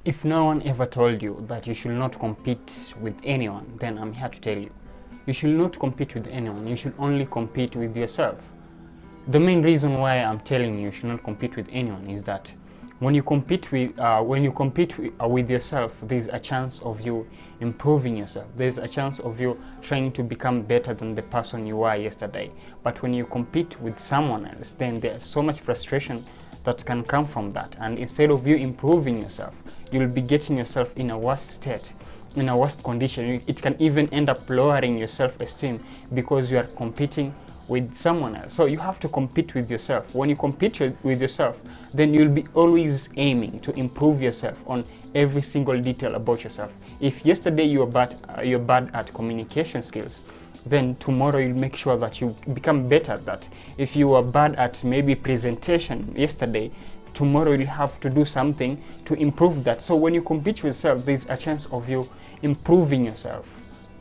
If no one ever told you that you should not compete with anyone, then I'm here to tell you. You should not compete with anyone, you should only compete with yourself. The main reason why I'm telling you should not compete with anyone is that when you compete with yourself, there's a chance of you improving yourself. There's a chance of you trying to become better than the person you were yesterday. But when you compete with someone else, then there's so much frustration that can come from that. And instead of you improving yourself, you'll be getting yourself in a worse state, in a worse condition. It can even end up lowering your self-esteem because you are competing with someone else. So you have to compete with yourself. When you compete with yourself, then you'll be always aiming to improve yourself on every single detail about yourself. If yesterday you're bad at communication skills, then tomorrow you'll make sure that you become better at that. If you were bad at maybe presentation yesterday, tomorrow you'll have to do something to improve that. So when you compete with yourself, there's a chance of you improving yourself.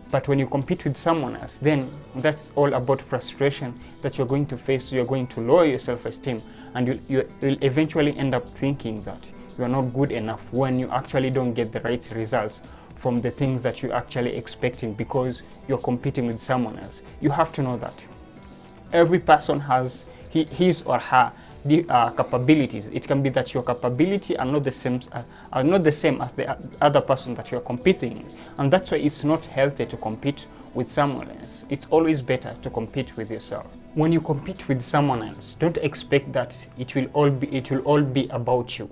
But when you compete with someone else, then that's all about frustration that you're going to face. You're going to lower your self-esteem, and you'll eventually end up thinking that you're not good enough when you actually don't get the right results from the things that you're actually expecting because you're competing with someone else. You have to know that every person has his or her capabilities. It can be that your capability are not the same as the other person that you're competing with, and that's why it's not healthy to compete with someone else. It's always better to compete with yourself. When you compete with someone else, don't expect that it will all be about you.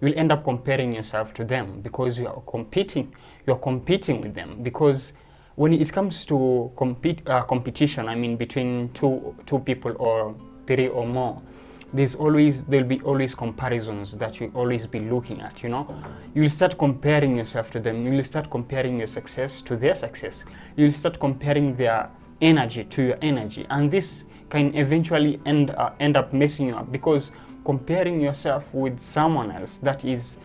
You'll end up comparing yourself to them because you're competing with them. Because when it comes to competition, I mean between two people or three or more, there'll be always comparisons that you'll always be looking at. You'll start comparing yourself to them. You'll start comparing your success to their success. You'll start comparing their energy to your energy, and this can eventually end up messing you up, because comparing yourself with someone else, that is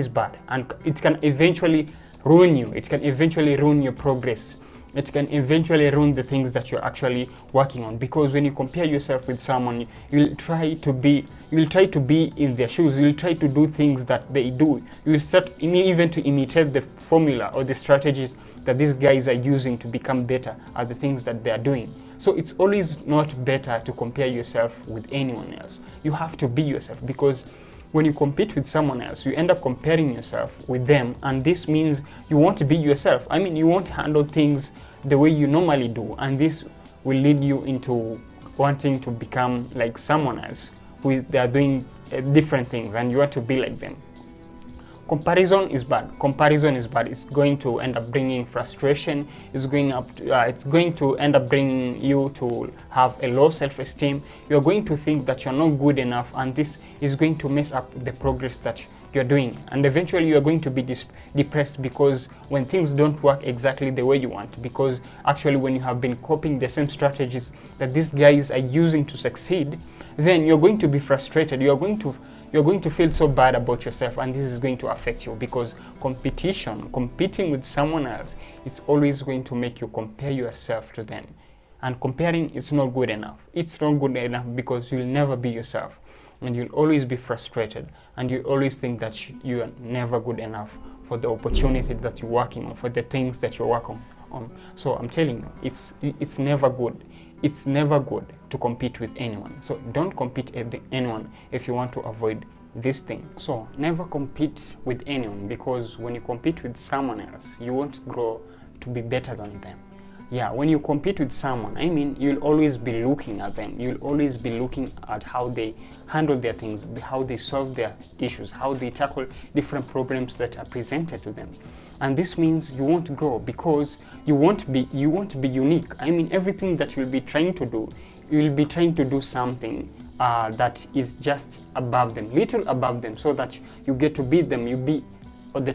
bad, and it can eventually ruin you. It can eventually ruin your progress. It can eventually ruin the things that you're actually working on, because when you compare yourself with someone, you'll try to be in their shoes. You'll try to do things that they do. You'll start even to imitate the formula or the strategies that these guys are using to become better at the things that they are doing. So it's always not better to compare yourself with anyone else. You have to be yourself, because when you compete with someone else, you end up comparing yourself with them, and this means you won't be yourself. I mean, you won't handle things the way you normally do, and this will lead you into wanting to become like someone else they are doing different things, and you want to be like them. Comparison is bad. It's going to end up bringing frustration. It's going to end up bringing you to have a low self-esteem. You're going to think that you're not good enough, and this is going to mess up the progress that you're doing. And eventually you're going to be depressed, because when things don't work exactly the way you want, because actually when you have been copying the same strategies that these guys are using to succeed, then you're going to be frustrated. You're going to feel so bad about yourself, and this is going to affect you, because competing with someone else, it's always going to make you compare yourself to them. And comparing is not good enough. It's not good enough, because you'll never be yourself, and you'll always be frustrated, and you'll always think that you are never good enough for the opportunity that you're working on, for the things that you're working on. So I'm telling you, it's never good. It's never good to compete with anyone. So don't compete with anyone if you want to avoid this thing. So never compete with anyone, because when you compete with someone else, you won't grow to be better than them. Yeah, when you compete with someone, I mean, you'll always be looking at them. You'll always be looking at how they handle their things, how they solve their issues, how they tackle different problems that are presented to them. And this means you won't grow, because you won't be unique. I mean, everything that you'll be trying to do, you'll be trying to do something that is just above them, little above them, so that you get to beat them. You be at the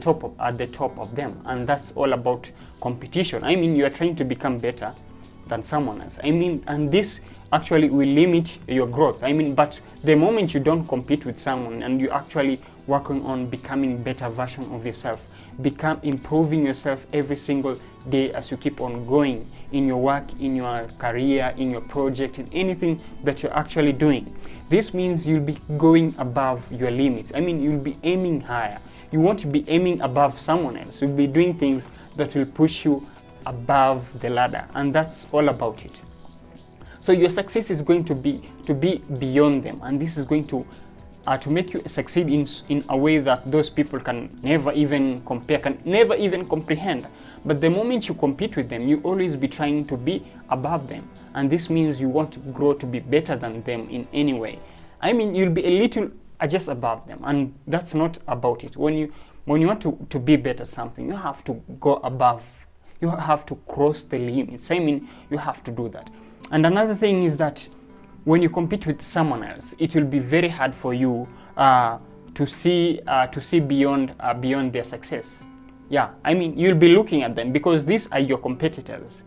top of them, and that's all about competition. I mean, you are trying to become better than someone else. I mean, and this actually will limit your growth. I mean, but the moment you don't compete with someone and you actually working on becoming better version of yourself, improving yourself every single day as you keep on going in your work, in your career, in your project, in anything that you're actually doing. This means you'll be going above your limits. I mean, you'll be aiming higher. You won't be aiming above someone else. You'll be doing things that will push you above the ladder, and that's all about it. So your success is going to be beyond them, and this is going to make you succeed in a way that those people can never even compare, can never even comprehend. But the moment you compete with them, you always be trying to be above them, and this means you want to grow to be better than them in any way. I mean, you'll be a little just above them, and that's not about it. When you want to be better at something, you have to go above. You have to cross the limits. I mean, you have to do that. And another thing is that when you compete with someone else, it will be very hard for you to see beyond their success. Yeah, I mean, you'll be looking at them because these are your competitors.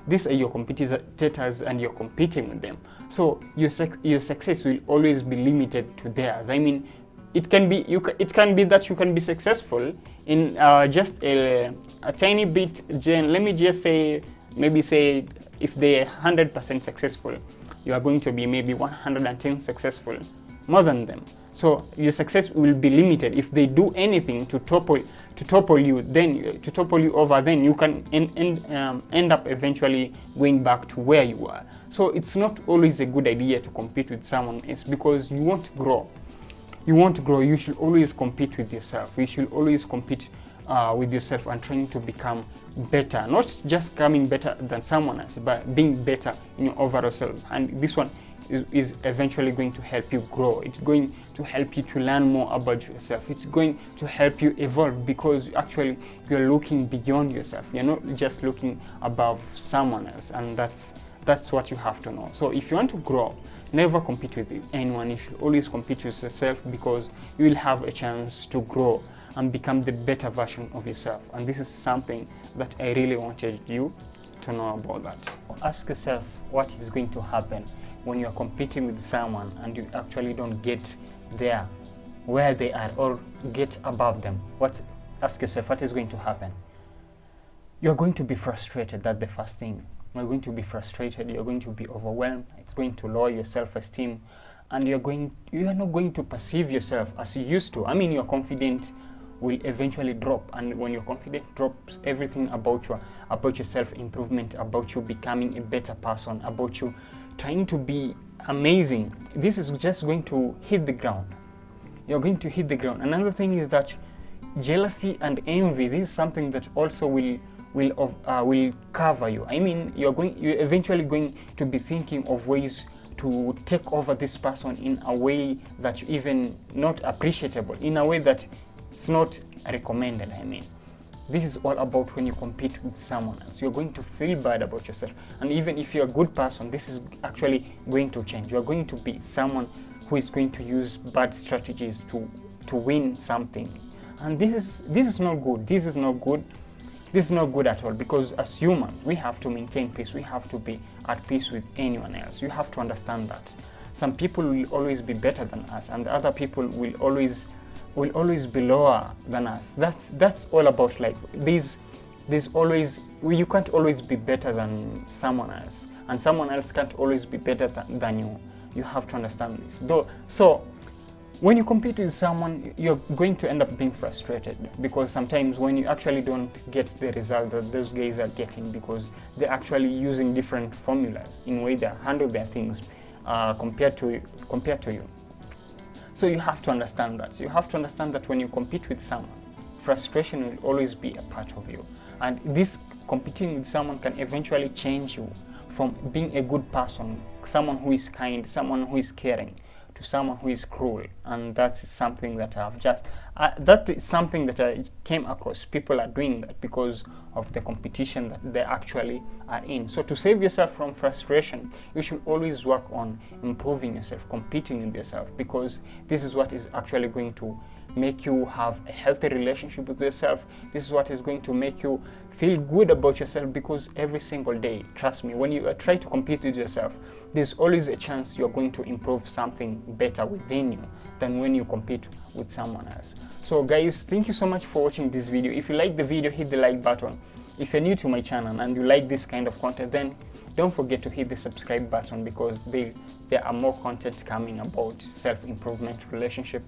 These are your competitors, and you're competing with them. So your success will always be limited to theirs. I mean, it can be that you can be successful in just a tiny bit. Let me just say, maybe say if they're 100% successful, you are going to be maybe 110 successful more than them. So your success will be limited. If they do anything to topple you over, then you can end up eventually going back to where you were. So it's not always a good idea to compete with someone else, because you won't grow. You won't grow. You should always compete with yourself. You should always compete with yourself and trying to become better, not just becoming better than someone else, but being better in your overall self. And this one is eventually going to help you grow. It's going to help you to learn more about yourself. It's going to help you evolve, because actually you're looking beyond yourself. You're not just looking above someone else, and that's what you have to know. So if you want to grow, never compete with anyone. You should always compete with yourself, because you will have a chance to grow and become the better version of yourself. And this is something that I really wanted you to know about that. Ask yourself what is going to happen when you are competing with someone and you actually don't get there where they are, or get above them. Ask yourself what is going to happen. You're going to be frustrated. That's the first thing. You're going to be frustrated. You're going to be overwhelmed. It's going to lower your self-esteem, and you are not going to perceive yourself as you used to. I mean, your confidence will eventually drop, and when your confidence drops, everything about your self-improvement, about you becoming a better person, about you trying to be amazing, this is just going to hit the ground. You're going to hit the ground. Another thing is that jealousy and envy, this is something that also will cover you. I mean, you're eventually going to be thinking of ways to take over this person in a way that you even not appreciable, in a way that it's not recommended. I mean, this is all about when you compete with someone else. You're going to feel bad about yourself, and even if you're a good person, this is actually going to change. You're going to be someone who is going to use bad strategies to win something, and this is not good. This is not good. This is not good at all, because as humans, we have to maintain peace. We have to be at peace with anyone else. You have to understand that some people will always be better than us, and other people will always be lower than us. That's all about life. There's always, you can't always be better than someone else, and someone else can't always be better than you. You have to understand this. So when you compete with someone, you're going to end up being frustrated, because sometimes when you actually don't get the result that those guys are getting, because they're actually using different formulas in way they handle their things compared to you. So you have to understand that. You have to understand that when you compete with someone, frustration will always be a part of you. And this competing with someone can eventually change you from being a good person, someone who is kind, someone who is caring, to someone who is cruel. And that's something that that is something that I came across. People are doing that because of the competition that they actually are in. So to save yourself from frustration, you should always work on improving yourself, competing with yourself, because this is what is actually going to make you have a healthy relationship with yourself. This is what is going to make you feel good about yourself, because every single day, trust me, when you try to compete with yourself, there's always a chance you're going to improve something better within you than when you compete with someone else. So guys, thank you so much for watching this video. If you like the video, hit the like button. If you're new to my channel and you like this kind of content, then don't forget to hit the subscribe button, because there are more content coming about self-improvement, relationship,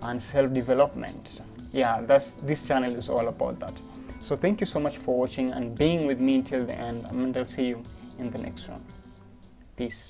and self-development. Yeah, this channel is all about that. So thank you so much for watching and being with me until the end, and I'll see you in the next one. Peace.